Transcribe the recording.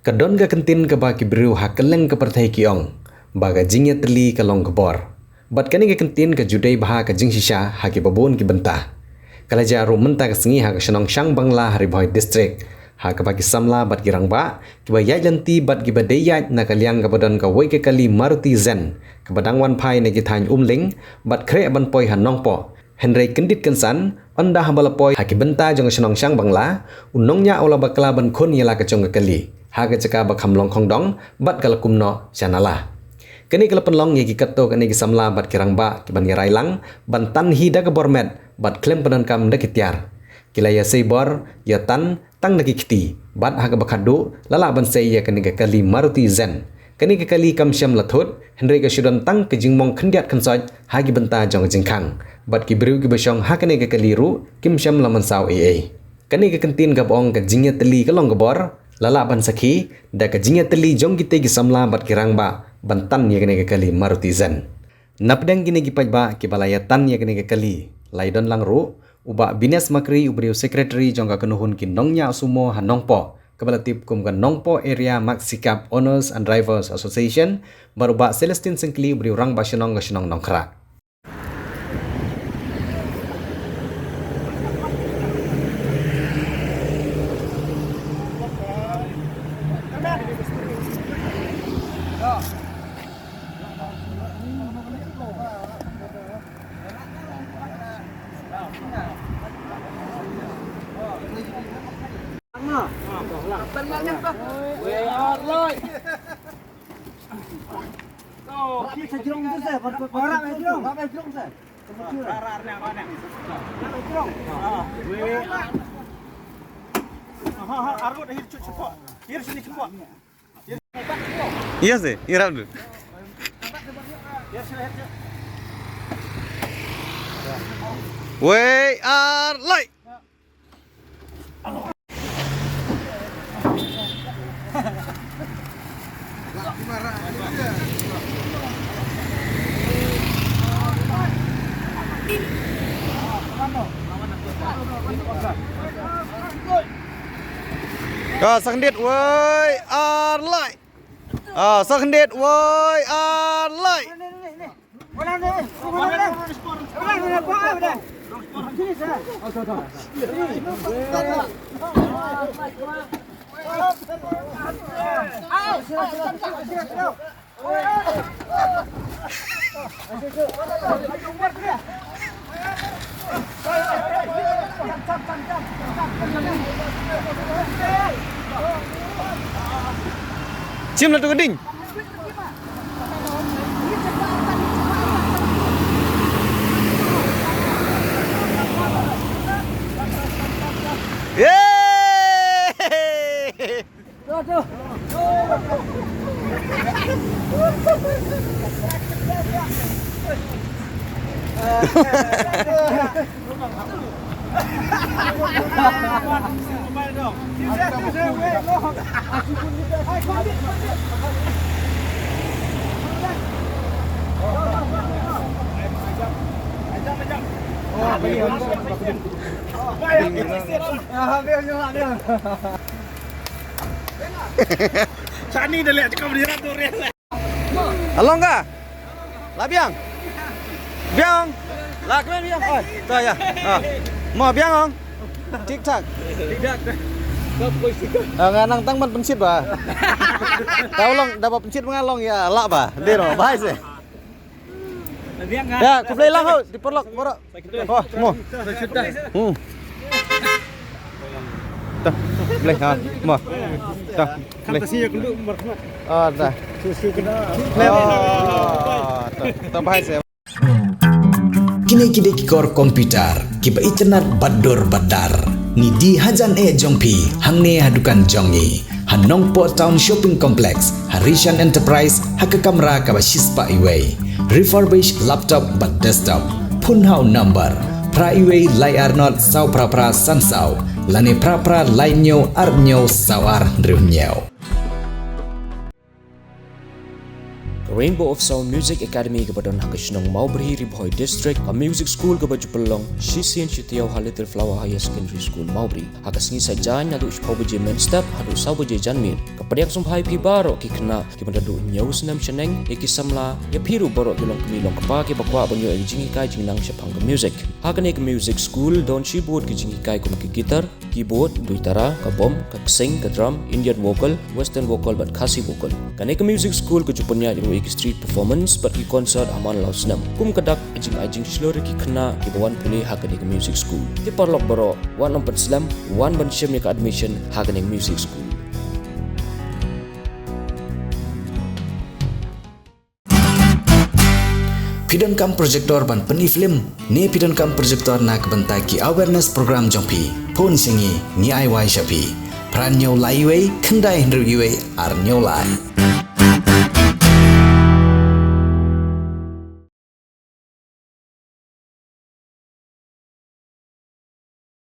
Kadon ga kentin ka ba kibru hakeleng ka pertai kiong baga jingya teli ka long kebor. Bat kani ga kentin ka judai baha ka jing shisha ha ki babon ki bentah. Kala jaru menta ka sengi ha ka shanong shang bangla hari boy district ha ka bagi samla bat girang ba ki ba yajanti bat ki ba deyaj na kaliang ka badan ka wai ka kali Maruti Zen ka badang wan pai na githan umling bat kre ban poi han nongpo. Henry kendit kensan onda habalapoi ha ki benta jong shanong shang bangla unongnya ola bakla ban khon yala ka chong ka kali. Haga caka bakam long kong dong bat kalakum no chanala. Kani kalapan long yagi kato kani gisamla bat kirang ba kiban yarai lang bantan hi daga bormet bat klem padan kam da kitiar. Kila ya sei bor ya tan tang da kiti bat haga bakadu lala ban sei ya kani kali Maruti Zen. Kani kali kam syam lathut Henry ka syudan tang ke jingmong khendiat khansoj hagi benta jong jingkhang bat kibru ki basyong ha kani kali ru kim syam laman saw ee. Kani kentin gabong ka jingya teli ka long gabor lala ban sakhi da ka jingya teli jong kite gi samla bat kirang ba bantan ye kene kali Maruti Zen. Napdeng gine gi pajba ki balaya tan ye kene kali laidon lang ru uba Bines Makri ubriu secretary jong ka kenuhun ki nongnya sumo hanongpo kabalatip kum ka nongpo area Maxicap Owners and Drivers Association baruba Celestine Sengkli ubriu rang ba shenong nongkra. Iya sih, irap dulu. We are light. Sakndit we are light. Sakndit we are light. Cium lah tu geding. Sani dah lihat cakap dia tu real. Along ka? Labiang. Biang. Lah kena biang. Oh, tu ya. Mau biang ong. Tik tak. Tidak. Nganang tang man pensit ba. Tahu long dapat pensit mengalong ya lak ba. Dia no bahai se. Ya, ku play lang ho di perlok borok. Oh, mo. Dah, play ha. Mo. Dah, play. Fantasi aku dulu berkhidmat. Oh, dah. Susu kena. Oh, tu bahai se. Kini kikor komputer, kiba internet bador badar. Ni di hajan jongpi, hangne hadukan jongi. Hanongpo Town Shopping Complex, Harishan Enterprise, haka kamera kaba shispa iway. Refurbished laptop but desktop. Punhau number. Pra iway layar not saw pra sansau. Lani pra lainyo arnyo sawar drivnyo. Rainbow of Sound Music Academy ke badan hakasnong Maubri Ribhoi District, a music school ke baju pelong Shisian Shitiau Little Flower Higher Secondary School Maubri. Hakasngi sajan adu shpobeje main step hadu saubeje janmin. Kepada yang sumpai pi baro ki kena ki bandadu nyau senam seneng ki samla ya piru baro ki long kemilong kepa ki bakwa banyo ki jingi kai jingnang syapang ke music. Hakane ke music school don shibut ki jingi kai kum ki gitar, keyboard, duitara, ka bom, ka sing, ka drum, Indian vocal, western vocal but khasi vocal. Kane ke music school ke jupunya di ki street performance but ki concert aman lau senam. Kum kadak ajing slur ki kena ki bawan pulih hakane ke music school. Ki parlok baro wan nampan slam, wan ban syam ka admission hakane music school. Pidon kam projector ban peni film ni pidon kam projector nak bentaki awareness program jompi pun singi ni ai wai shapi pran nyau lai wei kendai hendru ar nyau lai